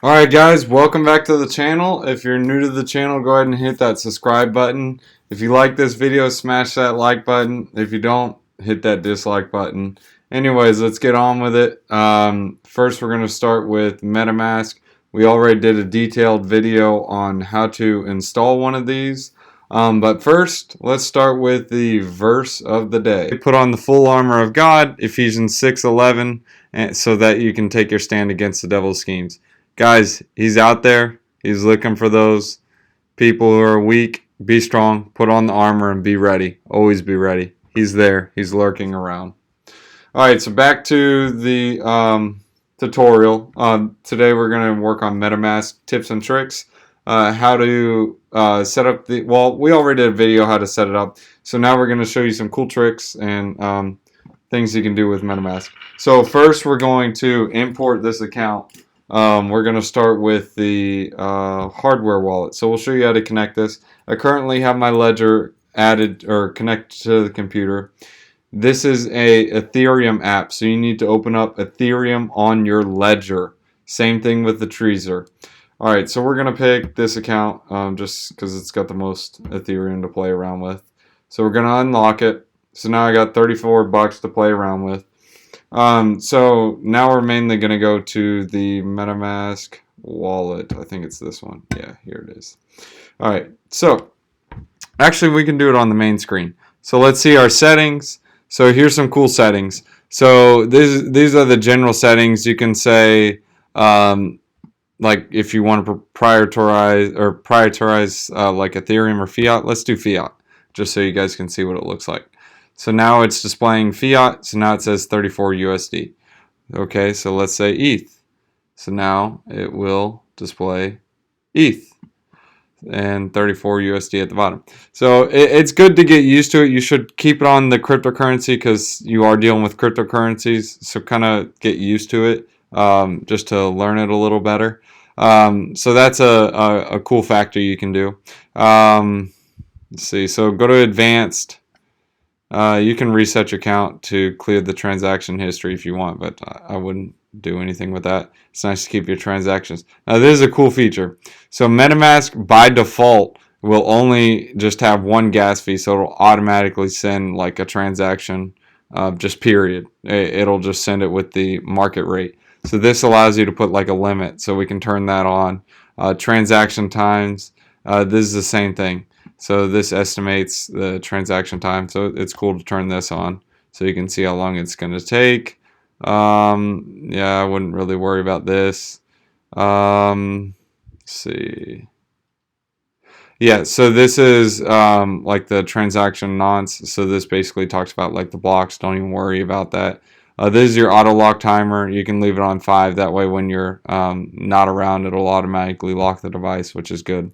Alright guys, welcome back to the channel. If you're new to the channel, go ahead and hit that subscribe button. If you like this video, smash that like button. If you don't, hit that dislike button. Anyways, let's get on with it. First, we're going to start with MetaMask. We already did a detailed video on how to install one of these. But first, let's start with the verse of the day. Put on the full armor of God, Ephesians 6:11, so that you can take your stand against the devil's schemes. Guys, he's out there. He's looking for those people who are weak. Be strong. Put on the armor and be ready. Always be ready. He's there. He's lurking around. Alright, so back to the tutorial. Today we're going to work on MetaMask tips and tricks. How to set up the... Well, we already did a video how to set it up. So now we're going to show you some cool tricks and things you can do with MetaMask. So first we're going to import this account. We're going to start with the hardware wallet. So we'll show you how to connect this. I currently have my ledger added or connected to the computer. This is a Ethereum app, so you need to open up Ethereum on your ledger. Same thing with the Trezor. Alright, so we're going to pick this account just because it's got the most Ethereum to play around with. So we're going to unlock it. So now I got 34 bucks to play around with. So now we're mainly going to go to the MetaMask wallet. I think it's this one. Yeah, here it is. Alright, so actually we can do it on the main screen. So let's see our settings. So here's some cool settings. So these are the general settings. You can say like if you want to prioritize like Ethereum or fiat. Let's do fiat just so you guys can see what it looks like. So now it's displaying fiat. So now it says 34 USD. Okay, so let's say ETH. So now it will display ETH and 34 USD at the bottom. So it's good to get used to it. You should keep it on the cryptocurrency because you are dealing with cryptocurrencies. So kind of get used to it just to learn it a little better. So that's a cool factor you can do. Let's see. So go to advanced. You can reset your account to clear the transaction history if you want, but I wouldn't do anything with that. It's nice to keep your transactions. Now, this is a cool feature. So MetaMask, by default, will only just have one gas fee, so it'll automatically send like a transaction, just period. It'll just send it with the market rate. So this allows you to put like a limit, so we can turn that on. Transaction times, this is the same thing. So this estimates the transaction time. So it's cool to turn this on so you can see how long it's going to take. Yeah, I wouldn't really worry about this. Let's see. Yeah, so this is like the transaction nonce. So this basically talks about like the blocks. Don't even worry about that. This is your auto lock timer. You can leave it on 5. That way when you're not around, it'll automatically lock the device, which is good.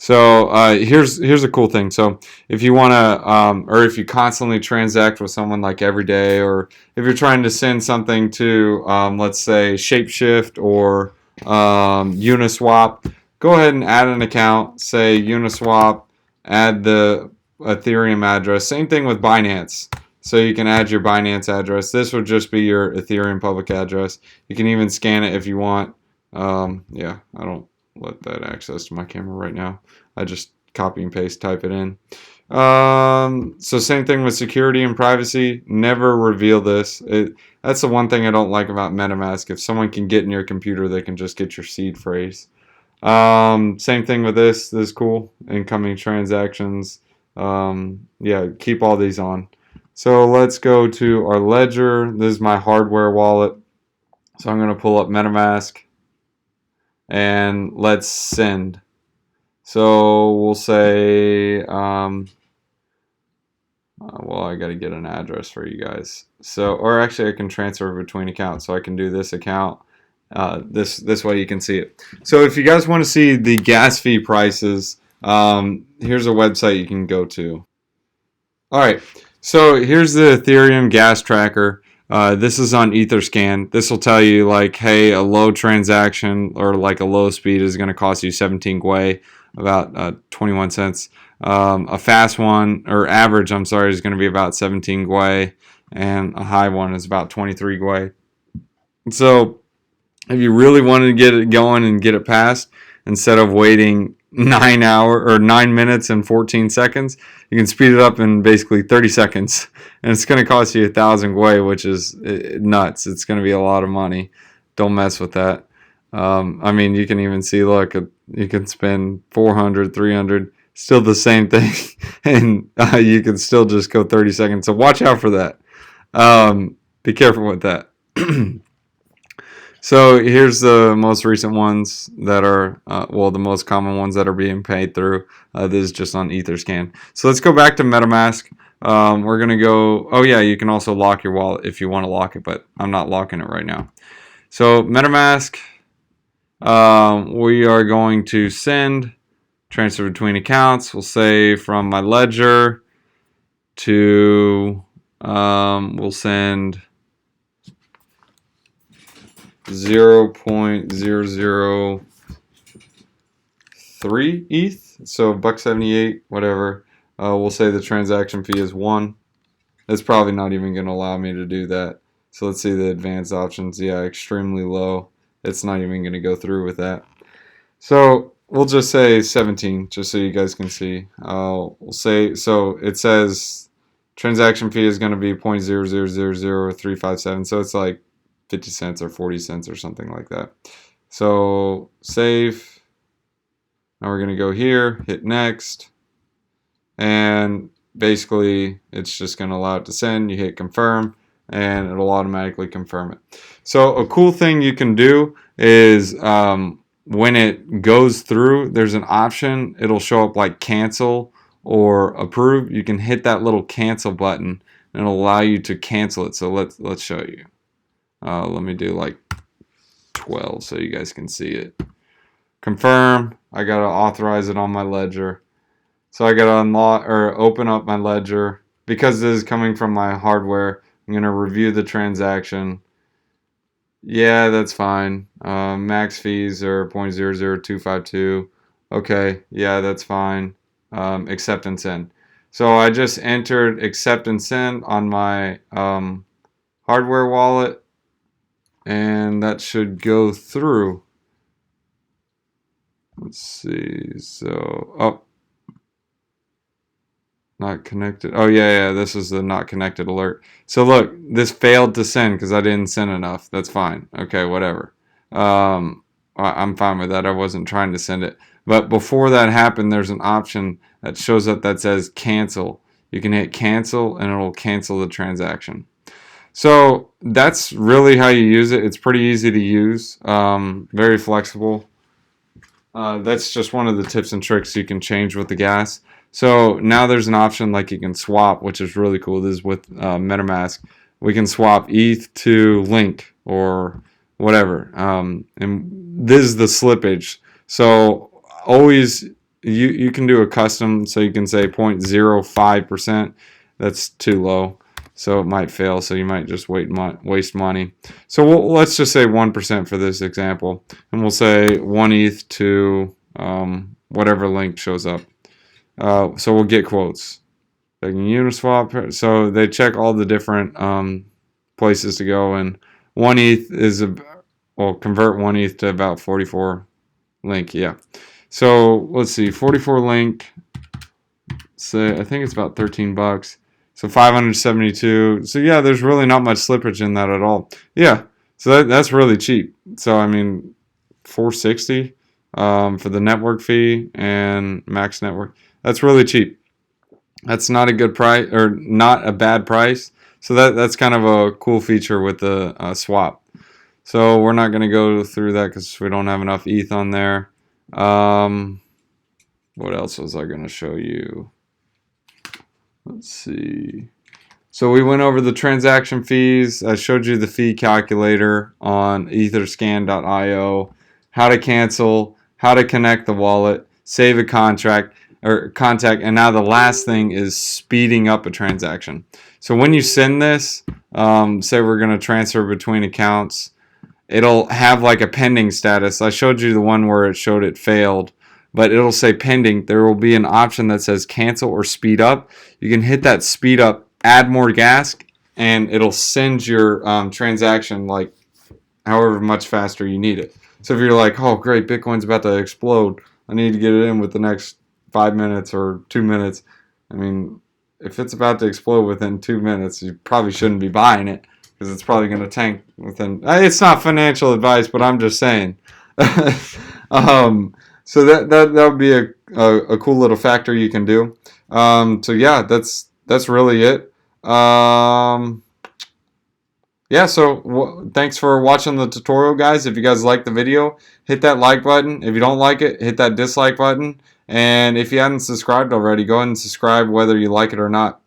So here's a cool thing. So if you want to, or if you constantly transact with someone like every day, or if you're trying to send something to, let's say, Shapeshift or Uniswap, go ahead and add an account. Say Uniswap, add the Ethereum address. Same thing with Binance. So you can add your Binance address. This would just be your Ethereum public address. You can even scan it if you want. Yeah, I don't let that access to my camera right now. I just copy and paste, type it in. So same thing with security and privacy. Never reveal this. That's the one thing I don't like about MetaMask. If someone can get in your computer, they can just get your seed phrase. Same thing with this. This is cool. Incoming transactions. Yeah, keep all these on. So let's go to our ledger. This is my hardware wallet. So I'm going to pull up MetaMask. And let's send. So we'll say, well, I got to get an address for you guys. So, or actually I can transfer between accounts. So I can do this account. This way you can see it. So if you guys want to see the gas fee prices, here's a website you can go to. All right. So here's the Ethereum gas tracker. This is on Etherscan. This will tell you like, hey, a low transaction or like a low speed is going to cost you 17 Gwei, about 21 cents. A fast one, or average, I'm sorry, is going to be about 17 Gwei, and a high one is about 23 Gwei. So If you really wanted to get it going and get it passed, instead of waiting 9 minutes and 14 seconds, you can speed it up in basically 30 seconds. And it's going to cost you 1,000 gwei, which is nuts. It's going to be a lot of money. Don't mess with that. I mean, you can even see, look, you can spend 400, 300, still the same thing. And you can still just go 30 seconds. So watch out for that. Be careful with that. So here's the most recent ones that are, the most common ones that are being paid through. This is just on Etherscan. So let's go back to MetaMask. We're going to go, oh yeah, you can also lock your wallet if you want to lock it, but I'm not locking it right now. So MetaMask, we are going to transfer between accounts. We'll say from my ledger to, we'll send 0.003 ETH, so $1.78, whatever. We'll say the transaction fee is 1. It's probably not even going to allow me to do that. So let's see the advanced options. Yeah, extremely low. It's not even going to go through with that. So we'll just say 17, just so you guys can see. We'll say, so it says transaction fee is going to be 0.0000357. So it's like 50 cents or 40 cents or something like that. So save. Now we're going to go here, hit next. And basically it's just going to allow it to send. You hit confirm and it'll automatically confirm it. So a cool thing you can do is when it goes through, there's an option. It'll show up like cancel or approve. You can hit that little cancel button and it'll allow you to cancel it. So let's show you. Let me do like 12 so you guys can see it. Confirm. I got to authorize it on my ledger. So I got to unlock or open up my ledger. Because this is coming from my hardware, I'm going to review the transaction. Yeah, that's fine. Max fees are 0.00252. Okay, yeah, that's fine. Accept and send. So I just entered accept and send on my hardware wallet. And that should go through. Let's see. So, not connected. Oh, yeah, this is the not connected alert. So, look, this failed to send because I didn't send enough. That's fine. Okay, whatever. I'm fine with that. I wasn't trying to send it. But before that happened, there's an option that shows up that says cancel. You can hit cancel and it'll cancel the transaction. So that's really how you use it. It's pretty easy to use, very flexible. That's just one of the tips and tricks you can change with the gas. So now there's an option like you can swap, which is really cool. This is with MetaMask. We can swap ETH to Link or whatever. And this is the slippage. So always you can do a custom, so you can say 0.05%. That's too low. So it might fail, so you might just waste money. So let's just say 1% for this example. And we'll say 1 ETH to whatever link shows up. So we'll get quotes. They can Uniswap. So they check all the different places to go. And 1 ETH is, convert 1 ETH to about 44 link. Yeah. So let's see, 44 link. So I think it's about $13. So 572. So yeah, there's really not much slippage in that at all. Yeah, so that's really cheap. So I mean, 460 for the network fee and max network. That's really cheap. That's not a good price or not a bad price. So that's kind of a cool feature with the swap. So we're not going to go through that because we don't have enough ETH on there. What else was I going to show you? Let's see. So we went over the transaction fees. I showed you the fee calculator on etherscan.io, how to cancel, how to connect the wallet, save a contact, and now the last thing is speeding up a transaction. So when you send this, say we're going to transfer between accounts, it'll have like a pending status. I showed you the one where it showed it failed, but it'll say pending. There will be an option that says cancel or speed up. You can hit that speed up, add more gas, and it'll send your transaction like however much faster you need it. So if you're like, oh great, Bitcoin's about to explode, I need to get it in with the next 5 minutes or 2 minutes. I mean, if it's about to explode within 2 minutes, you probably shouldn't be buying it because it's probably going to tank within. It's not financial advice, but I'm just saying. So that would be a cool little factor you can do. So yeah, that's really it. Yeah, so thanks for watching the tutorial, guys. If you guys like the video, hit that like button. If you don't like it, hit that dislike button. And if you haven't subscribed already, go ahead and subscribe whether you like it or not.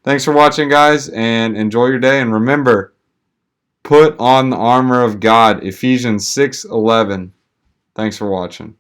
Thanks for watching, guys, and enjoy your day. And remember, put on the armor of God, Ephesians 6:11. Thanks for watching.